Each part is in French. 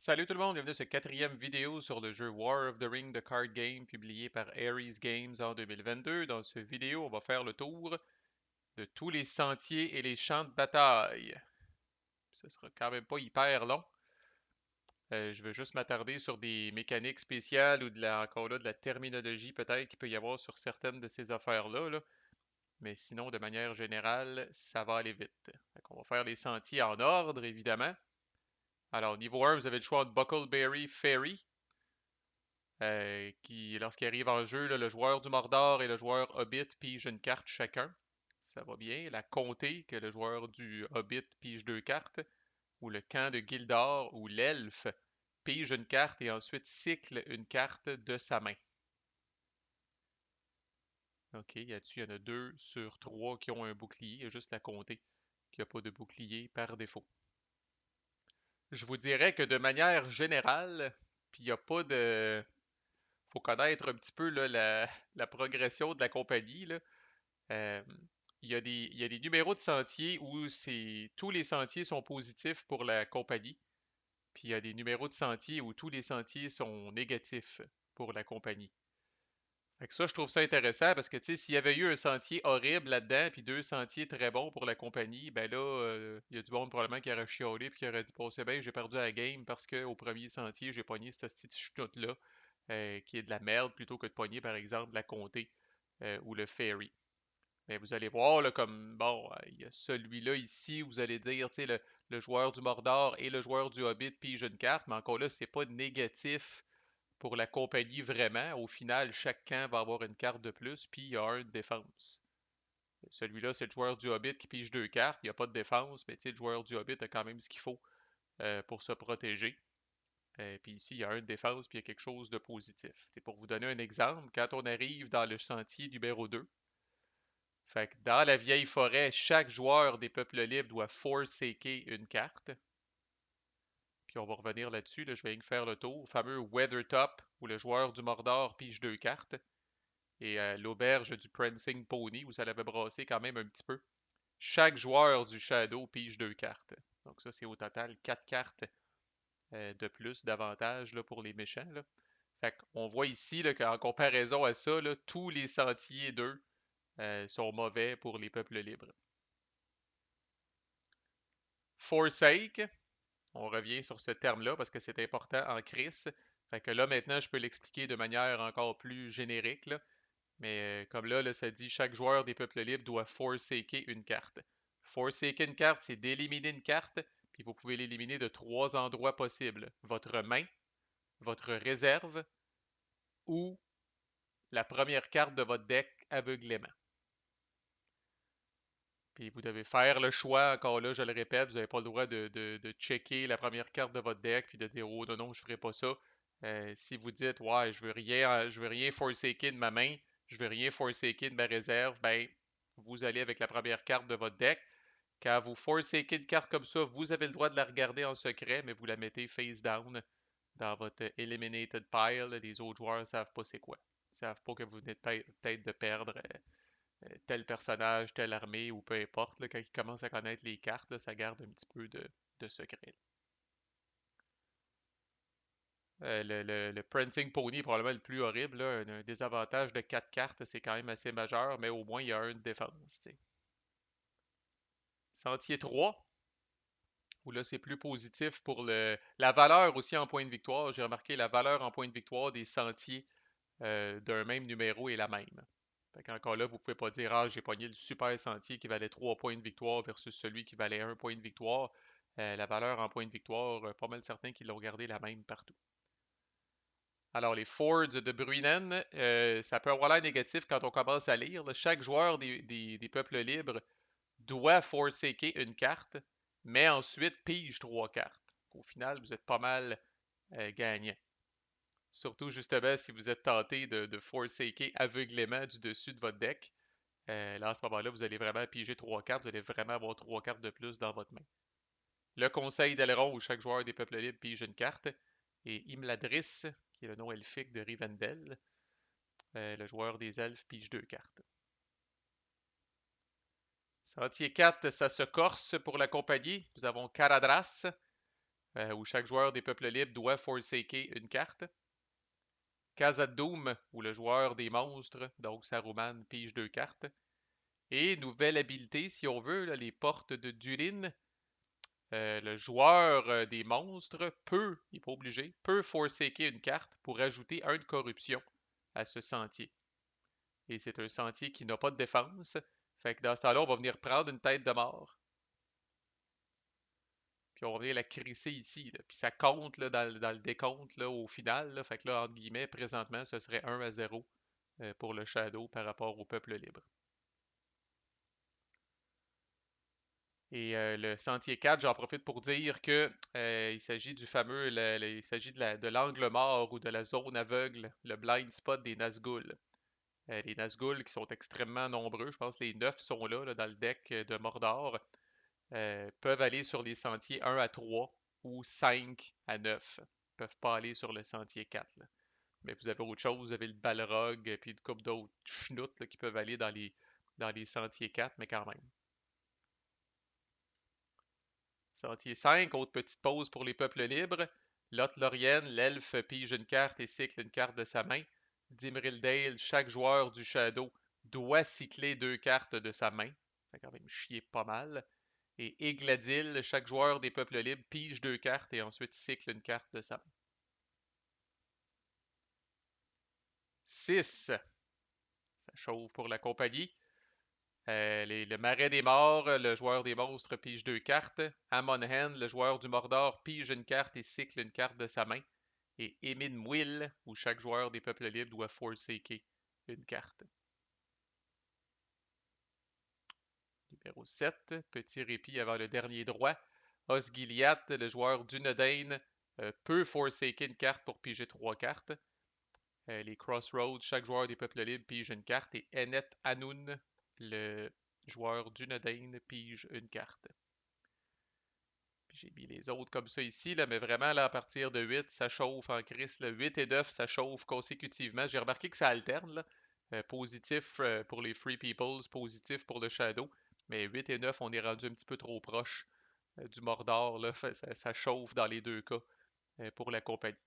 Salut tout le monde, bienvenue à cette quatrième vidéo sur le jeu War of the Ring de Card Game publié par Ares Games en 2022. Dans cette vidéo, on va faire le tour de tous les sentiers et les champs de bataille. Ce sera quand même pas hyper long. Je vais juste m'attarder sur des mécaniques spéciales ou encore là, de la terminologie peut-être qu'il peut y avoir sur certaines de ces affaires-là, là. Mais sinon, de manière générale, ça va aller vite. On va faire les sentiers en ordre, évidemment. Alors, niveau 1, vous avez le choix entre Buckleberry Ferry, qui, lorsqu'il arrive en jeu, là, le joueur du Mordor et le joueur Hobbit pigent une carte chacun. Ça va bien. La Comté, que le joueur du Hobbit pige deux cartes. Ou le camp de Gildor, où l'elfe pige une carte et ensuite cycle une carte de sa main. OK, là-dessus, il y en a 2 sur 3 qui ont un bouclier. Il y a juste la Comté qui n'a pas de bouclier par défaut. Je vous dirais que de manière générale, puis il n'y a pas de, faut connaître un petit peu là, la progression de la compagnie, là. Euh, il y a des numéros de sentiers où tous les sentiers sont positifs pour la compagnie, puis il y a des numéros de sentiers où tous les sentiers sont négatifs pour la compagnie. Fait que ça, je trouve ça intéressant parce que, tu sais, s'il y avait eu un sentier horrible là-dedans, puis deux sentiers très bons pour la compagnie, ben là, il y a du monde probablement qui aurait chiolé puis qui aurait dit, c'est bien, j'ai perdu la game parce qu'au premier sentier, j'ai pogné cette petite chenoute-là, qui est de la merde, plutôt que de pogner, par exemple, la comté ou le ferry. Mais vous allez voir, là, comme, bon, il y a celui-là ici, vous allez dire, tu sais, le joueur du Mordor et le joueur du Hobbit pige une carte, mais encore là, c'est pas négatif pour la compagnie vraiment. Au final, chaque camp va avoir une carte de plus, puis il y a un de défense. Celui-là, c'est le joueur du Hobbit qui pige deux cartes, il n'y a pas de défense, mais tu sais, le joueur du Hobbit a quand même ce qu'il faut pour se protéger. Puis ici, il y a un de défense, puis il y a quelque chose de positif. C'est pour vous donner un exemple, quand on arrive dans le sentier numéro 2, fait que dans la vieille forêt, chaque joueur des peuples libres doit forsaker une carte. Puis on va revenir là-dessus, là, je vais rien que faire le tour. Le fameux Weathertop, où le joueur du Mordor pige deux cartes. Et l'auberge du Prancing Pony, où ça l'avait brassé quand même un petit peu. Chaque joueur du Shadow pige deux cartes. Donc ça, c'est au total quatre cartes de plus d'avantage là, pour les méchants. Là. Fait qu'on voit ici là, qu'en comparaison à ça, là, tous les sentiers d'eux sont mauvais pour les peuples libres. Forsake, on revient sur ce terme-là parce que c'est important en crise. Fait que là, maintenant, je peux l'expliquer de manière encore plus générique, là. Mais comme là, ça dit chaque joueur des peuples libres doit forsaker une carte. Forsaker une carte, c'est d'éliminer une carte, puis vous pouvez l'éliminer de trois endroits possibles. Votre main, votre réserve ou la première carte de votre deck aveuglément. Puis vous devez faire le choix, encore là, je le répète, vous n'avez pas le droit de checker la première carte de votre deck puis de dire oh non, non, je ne ferai pas ça. Si vous dites ouais, je veux rien forsaker de ma main, je veux rien forsaker de ma réserve, ben vous allez avec la première carte de votre deck. Quand vous forsakez une carte comme ça, vous avez le droit de la regarder en secret, mais vous la mettez face down dans votre eliminated pile. Les autres joueurs ne savent pas c'est quoi. Ils ne savent pas que vous venez peut-être de perdre tel personnage, telle armée ou peu importe. Là, quand ils commencent à connaître les cartes, là, ça garde un petit peu de secret. Le Prancing Pony est probablement le plus horrible. Là. Un désavantage de 4 cartes, c'est quand même assez majeur, mais au moins il y a un de défense. T'sais. Sentier 3, où là c'est plus positif pour la valeur aussi en point de victoire. J'ai remarqué la valeur en point de victoire des sentiers d'un même numéro est la même. Fait qu'encore là, vous pouvez pas dire ah, j'ai pogné le super sentier qui valait 3 points de victoire versus celui qui valait un point de victoire. La valeur en point de victoire, pas mal certain qu'ils l'ont gardé la même partout. Alors, les Fords de Bruinen, ça peut avoir l'air négatif quand on commence à lire. Là. Chaque joueur des peuples libres doit forsaker une carte, mais ensuite pige trois cartes. Au final, vous êtes pas mal gagnant. Surtout justement si vous êtes tenté de forsaker aveuglément du dessus de votre deck. Là, à ce moment-là, vous allez vraiment piger trois cartes. Vous allez vraiment avoir trois cartes de plus dans votre main. Le conseil d'Aileron où chaque joueur des peuples libres pige une carte. Et Imladris, qui est le nom elfique de Rivendell. Le joueur des elfes pige deux cartes. Sentier 4, ça se corse pour la compagnie. Nous avons Caradras. où chaque joueur des peuples libres doit forsaker une carte. Khazad-dûm, où le joueur des monstres, donc Saruman, pige 2 cartes. Et nouvelle habilité, si on veut, là, les portes de Durin. Le joueur des monstres peut, il n'est pas obligé, peut forsaker une carte pour ajouter un de corruption à ce sentier. Et c'est un sentier qui n'a pas de défense. Fait que dans ce temps-là, on va venir prendre une tête de mort. Puis on va venir la crisser ici. Là. Puis ça compte là, dans le décompte là, au final. Là. Fait que là, entre guillemets, présentement, ce serait 1-0 pour le Shadow par rapport au peuple libre. Et le sentier 4, j'en profite pour dire que il s'agit du fameux, il s'agit de l'angle mort ou de la zone aveugle, le blind spot des Nazgûl. Les Nazgûl qui sont extrêmement nombreux, je pense que les 9 sont là, dans le deck de Mordor, peuvent aller sur les sentiers 1 à 3 ou 5 à 9. Ils peuvent pas aller sur le sentier 4. Là. Mais vous avez autre chose, vous avez le Balrog, puis une couple d'autres schnouts qui peuvent aller dans les sentiers 4, mais quand même. Sentier 5, autre petite pause pour les peuples libres. Lothlorien, l'elfe pige une carte et cycle une carte de sa main. Dimril Dale, chaque joueur du Shadow doit cycler 2 cartes de sa main. Ça fait quand même chier pas mal. Et Egladil, chaque joueur des peuples libres pige 2 cartes et ensuite cycle une carte de sa main. 6. Ça chauffe pour la compagnie. Le Marais des Morts, le joueur des monstres pige 2 cartes. Amonhen, le joueur du Mordor, pige une carte et cycle une carte de sa main. Et Emin Muil, où chaque joueur des peuples libres doit forsaker une carte. Numéro 7, petit répit avant le dernier droit. Osgiliath, le joueur d'Unedain, peut forsaker une carte pour piger 3 cartes. Les Crossroads, chaque joueur des peuples libres pige une carte. Et Enet Anun, le joueur d'Unedain, pige une carte. Puis j'ai mis les autres comme ça ici, là, mais vraiment, là, à partir de 8, ça chauffe en crise. 8 et 9, ça chauffe consécutivement. J'ai remarqué que ça alterne. Là. Positif pour les Free Peoples, positif pour le Shadow. Mais 8 et 9, on est rendu un petit peu trop proche du Mordor. Là. Ça chauffe dans les deux cas pour la compagnie.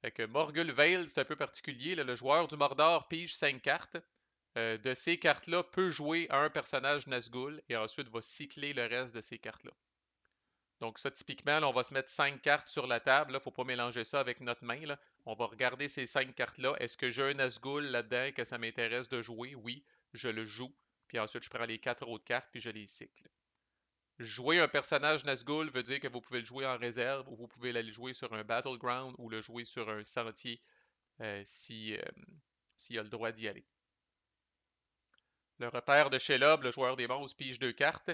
Fait que Morgul Vale, c'est un peu particulier. Là. Le joueur du Mordor pige 5 cartes. De ces cartes-là, peut jouer à un personnage Nazgûl et ensuite va cycler le reste de ces cartes-là. Donc ça, typiquement, là, on va se mettre 5 cartes sur la table. Il ne faut pas mélanger ça avec notre main. Là. On va regarder ces 5 cartes-là. Est-ce que j'ai un Nazgûl là-dedans que ça m'intéresse de jouer? Oui, je le joue. Puis ensuite, je prends les 4 autres cartes puis je les cycle. Jouer un personnage Nazgûl veut dire que vous pouvez le jouer en réserve ou vous pouvez aller jouer sur un Battleground ou le jouer sur un sentier s'il a le droit d'y aller. Le repère de Shelob, le joueur des monstres, pige 2 cartes.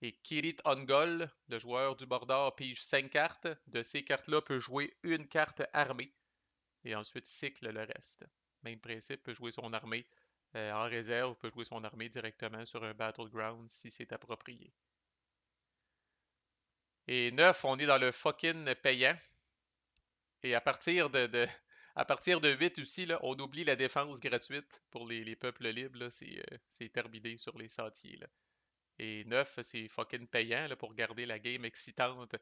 Et Kirit Ungol, le joueur du Mordor, pige 5 cartes. De ces cartes-là, peut jouer une carte armée. Et ensuite cycle le reste. Même principe, peut jouer son armée en réserve, peut jouer son armée directement sur un Battleground si c'est approprié. Et 9, on est dans le fucking payant. Et à partir de 8 aussi, là, on oublie la défense gratuite pour les peuples libres. C'est terminé sur les sentiers. Là. Et 9, c'est fucking payant là, pour garder la game excitante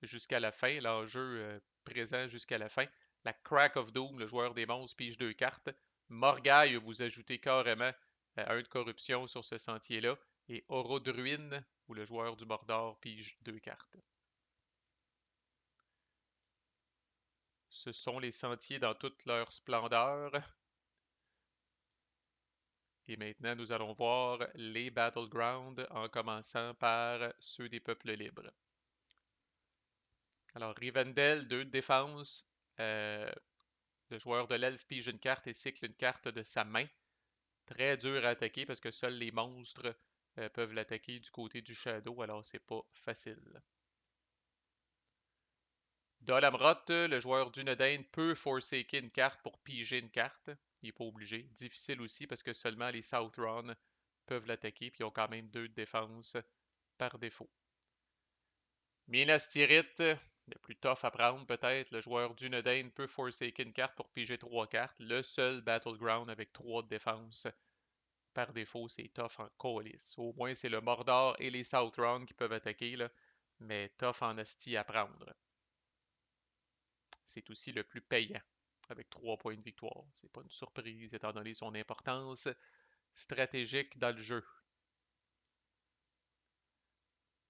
jusqu'à la fin, l'enjeu présent jusqu'à la fin. La Crack of Doom, le joueur des monstres, pige 2 cartes. Morgaille, vous ajoutez carrément un de corruption sur ce sentier-là. Et Orodruin, où le joueur du Mordor pige 2 cartes. Ce sont les sentiers dans toute leur splendeur. Et maintenant, nous allons voir les Battlegrounds en commençant par ceux des peuples libres. Alors, Rivendell, 2 de défense. Le joueur de l'elfe pige une carte et cycle une carte de sa main. Très dur à attaquer parce que seuls les monstres peuvent l'attaquer du côté du Shadow, alors c'est pas facile. Dolamrot, le joueur d'Unedain, peut forsaker une carte pour piger une carte. Il n'est pas obligé. Difficile aussi parce que seulement les Southron peuvent l'attaquer, puis ils ont quand même 2 de défense par défaut. Minas Tirith, le plus tough à prendre peut-être, le joueur d'Unedain peut forsaker une carte pour piger 3 cartes. Le seul Battleground avec 3 de défense par défaut, c'est tough en coalice. Au moins, c'est le Mordor et les Southron qui peuvent attaquer, là, mais tough en asti à prendre. c'est aussi le plus payant, avec 3 points de victoire. C'est pas une surprise étant donné son importance stratégique dans le jeu.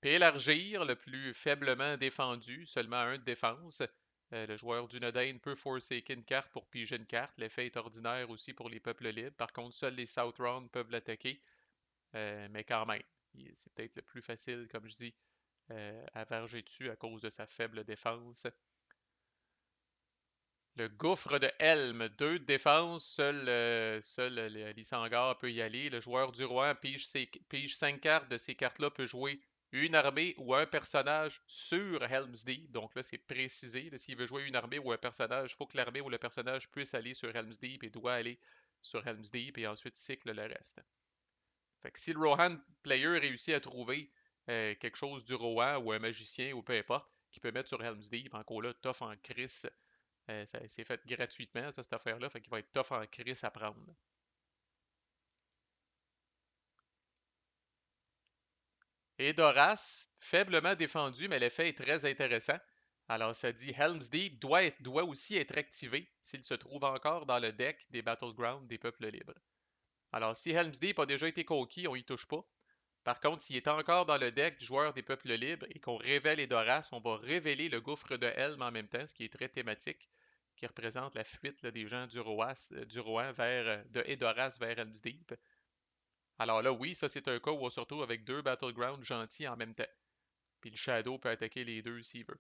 Puis élargir, le plus faiblement défendu, seulement un de défense. Le joueur du Nodane peut forsaker une carte pour piger une carte. L'effet est ordinaire aussi pour les peuples libres. Par contre, seuls les Southron peuvent l'attaquer. Mais quand même, c'est peut-être le plus facile, comme je dis, à varger dessus à cause de sa faible défense. Le gouffre de Helm, 2 de défense, seul Lissangar peut y aller. Le joueur du roi pige 5 cartes. De ces cartes-là peut jouer une armée ou un personnage sur Helm's Deep. Donc là, c'est précisé. S'il veut jouer une armée ou un personnage, il faut que l'armée ou le personnage puisse aller sur Helm's Deep et doit aller sur Helm's Deep et ensuite cycle le reste. Fait que si le Rohan player réussit à trouver quelque chose du Rohan ou un magicien ou peu importe, qui peut mettre sur Helm's Deep, encore là, tough en crise. C'est fait gratuitement, ça, cette affaire-là, fait qu'il va être tough en crise à prendre. Edoras, faiblement défendu, mais l'effet est très intéressant. Alors, ça dit Helm's Deep doit aussi être activé s'il se trouve encore dans le deck des Battlegrounds des peuples libres. Alors, si Helm's Deep a déjà été conquis, on y touche pas. Par contre, s'il est encore dans le deck du joueur des peuples libres et qu'on révèle Edoras, on va révéler le gouffre de Helm en même temps, ce qui est très thématique, qui représente la fuite là, des gens du Rohan de Edoras vers Helm's Deep. Alors là, oui, ça c'est un cas où on se retrouve avec 2 Battlegrounds gentils en même temps. Puis le Shadow peut attaquer les deux s'il veut.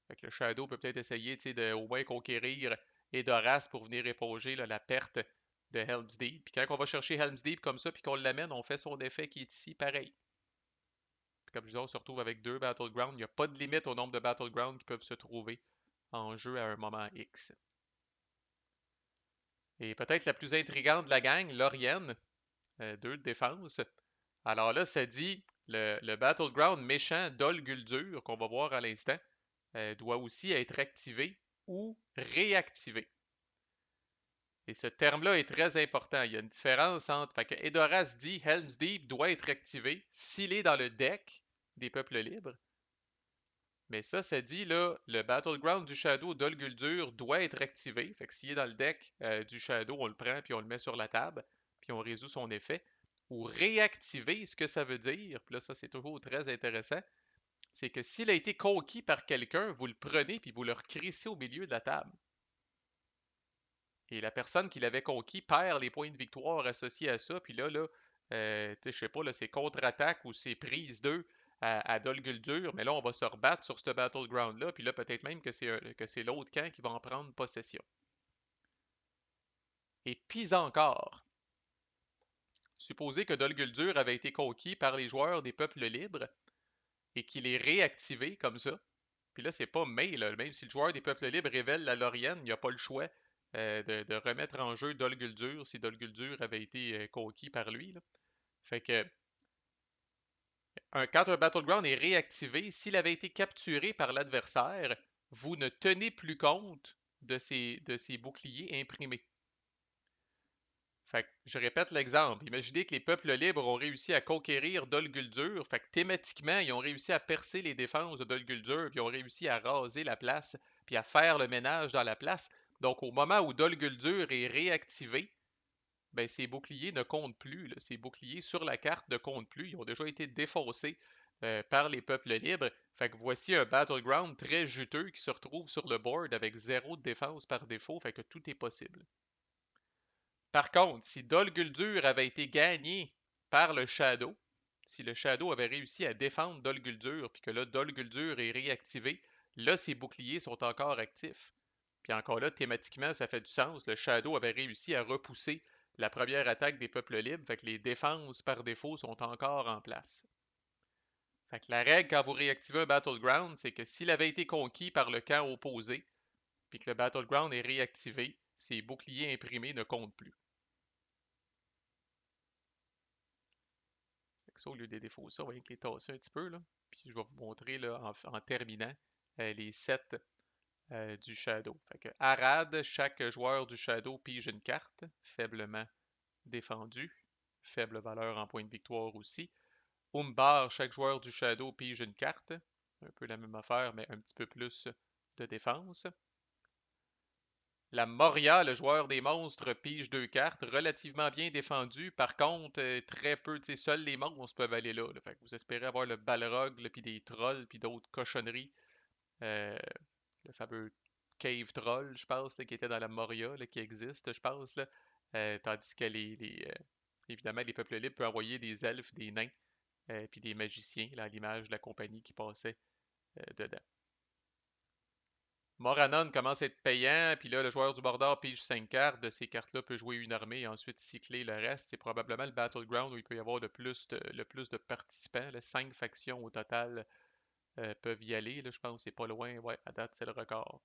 Fait que le Shadow peut peut-être essayer de au moins conquérir Edoras pour venir éponger là, la perte de Helm's Deep. Puis quand on va chercher Helm's Deep comme ça, puis qu'on l'amène, on fait son effet qui est ici pareil. Puis comme je disais, on se retrouve avec 2 Battlegrounds. Il n'y a pas de limite au nombre de Battlegrounds qui peuvent se trouver en jeu à un moment X. Et peut-être la plus intrigante de la gang, Lorienne, 2 de défense. Alors là, ça dit le Battleground méchant Dol Guldur, qu'on va voir à l'instant, doit aussi être activé ou réactivé. Et ce terme-là est très important. Il y a une différence entre. Fait que Edoras dit Helm's Deep doit être activé s'il est dans le deck des peuples libres. Mais ça dit là, le Battleground du Shadow Dol Guldur doit être activé. Fait que s'il est dans le deck du Shadow, on le prend puis on le met sur la table, puis on résout son effet. Ou réactiver, ce que ça veut dire, puis là, ça c'est toujours très intéressant, c'est que s'il a été conquis par quelqu'un, vous le prenez puis vous le recrissez au milieu de la table. Et la personne qui l'avait conquis perd les points de victoire associés à ça. Puis là, je sais pas, là, c'est contre-attaque ou c'est prise 2 à Dol Guldur. Mais là, on va se rebattre sur ce battleground-là. Puis là, peut-être même que c'est l'autre camp qui va en prendre possession. Et pis encore, supposez que Dol Guldur avait été conquis par les joueurs des peuples libres et qu'il est réactivé comme ça. Puis là, c'est pas mais, là, même si le joueur des peuples libres révèle la Lorienne, il n'y a pas le choix de remettre en jeu Dol Guldur si Dol Guldur avait été conquis par lui. Là. Fait que quand un Battleground est réactivé, s'il avait été capturé par l'adversaire, vous ne tenez plus compte de ces boucliers imprimés. Fait que, je répète l'exemple. Imaginez que les peuples libres ont réussi à conquérir Dol Guldur. Fait que thématiquement, ils ont réussi à percer les défenses de Dol Guldur, puis ils ont réussi à raser la place, puis à faire le ménage dans la place. Donc, au moment où Dol Guldur est réactivé, ben, ces boucliers ne comptent plus. Là. Ces boucliers sur la carte ne comptent plus. Ils ont déjà été défaussés par les peuples libres. Fait que voici un battleground très juteux qui se retrouve sur le board avec 0 de défense par défaut. Fait que tout est possible. Par contre, si Dol Guldur avait été gagné par le Shadow, si le Shadow avait réussi à défendre Dol Guldur, puis que là, Dol Guldur est réactivé, là, ses boucliers sont encore actifs. Puis encore là, thématiquement, ça fait du sens. Le Shadow avait réussi à repousser la première attaque des peuples libres, fait que les défenses par défaut sont encore en place. Fait que la règle quand vous réactivez un Battleground, c'est que s'il avait été conquis par le camp opposé, puis que le Battleground est réactivé, ses boucliers imprimés ne comptent plus. Fait que ça, au lieu des défauts, ça, on va les tasser un petit peu, là. Puis je vais vous montrer là, en terminant les 7 du Shadow. Fait que Arad, chaque joueur du Shadow pige une carte, faiblement défendu, faible valeur en point de victoire aussi. Umbar, chaque joueur du Shadow pige une carte, un peu la même affaire, mais un petit peu plus de défense. La Moria, le joueur des monstres, pige 2 cartes, relativement bien défendu. Par contre, très peu, tu sais, seuls les monstres peuvent aller là, là. Fait que vous espérez avoir le Balrog, là, puis des trolls, puis d'autres cochonneries. Euh, le fameux Cave Troll, je pense, là, qui était dans la Moria, là, qui existe, je pense, là. Tandis que évidemment, les peuples libres peuvent envoyer des elfes, des nains, puis des magiciens, là, à l'image de la compagnie qui passait dedans. Moranon commence à être payant, puis là, le joueur du bord d'or pige 5 cartes. De ces cartes-là peut jouer une armée et ensuite cycler le reste. C'est probablement le Battleground où il peut y avoir le plus de participants. 5 factions au total peuvent y aller. Là, je pense que c'est pas loin. Ouais, à date, c'est le record.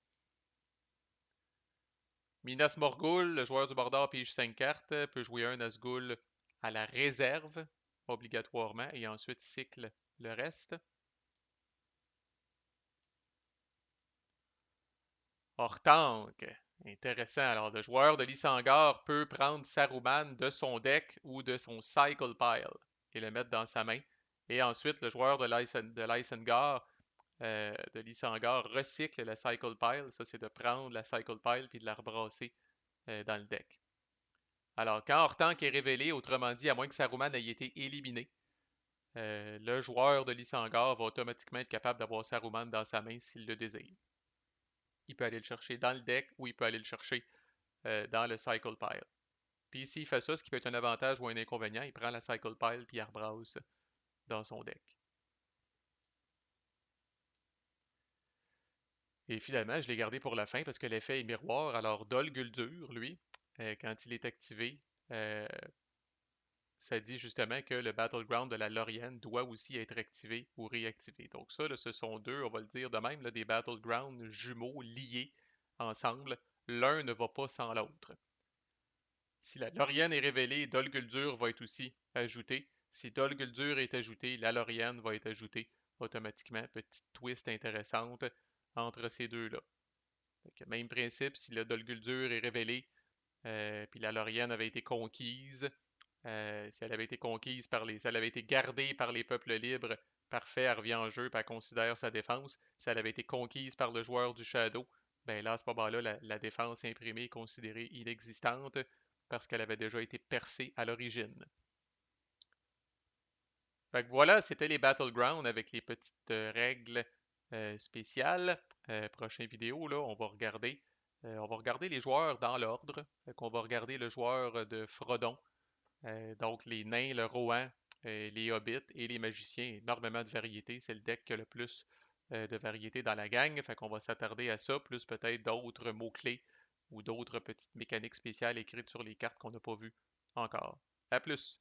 Minas Morgul, le joueur du bord d'or pige 5 cartes, peut jouer un Nazgûl à la réserve, obligatoirement, et ensuite cycle le reste. Hortank. Intéressant. Alors, le joueur de l'Isengard peut prendre Saruman de son deck ou de son Cycle Pile et le mettre dans sa main. Et ensuite, le joueur de l'Isengard, de l'Isengard recycle la Cycle Pile. Ça, c'est de prendre la Cycle Pile puis de la rebrasser dans le deck. Alors, quand Hortank est révélé, autrement dit, à moins que Saruman ait été éliminé, le joueur de l'Isengard va automatiquement être capable d'avoir Saruman dans sa main s'il le désire. Il peut aller le chercher dans le deck ou il peut aller le chercher dans le Cycle Pile. Puis s'il fait ça, ce qui peut être un avantage ou un inconvénient, il prend la Cycle Pile puis il rebrase dans son deck. Et finalement, je l'ai gardé pour la fin parce que l'effet est miroir. Alors, Dol Guldur, lui, quand il est activé, euh, ça dit justement que le Battleground de la Lorienne doit aussi être activé ou réactivé. Donc ça, là, ce sont deux, on va le dire de même, là, des Battlegrounds jumeaux liés ensemble. L'un ne va pas sans l'autre. Si la Lauriane est révélée, Dol Guldur va être aussi ajouté. Si Dol Guldur est ajouté, la Lauriane va être ajoutée automatiquement. Petite twist intéressante entre ces deux-là. Même principe, si le Dol Guldur est révélé, puis la Lauriane avait été conquise, si elle avait été conquise si elle avait été gardée par les peuples libres, parfait, elle revient en jeu, puis elle considère sa défense. Si elle avait été conquise par le joueur du Shadow, ben là, à ce moment-là, la défense imprimée est considérée inexistante parce qu'elle avait déjà été percée à l'origine. Fait que voilà, c'était les Battlegrounds avec les petites règles spéciales. Prochaine vidéo, là, on va regarder les joueurs dans l'ordre. Fait qu'on va regarder le joueur de Frodon, donc les nains, le Rohan, les hobbits et les magiciens. Énormément de variétés. C'est le deck qui a le plus de variétés dans la gang. Fait qu'on va s'attarder à ça, plus peut-être d'autres mots-clés ou d'autres petites mécaniques spéciales écrites sur les cartes qu'on n'a pas vues encore. À plus!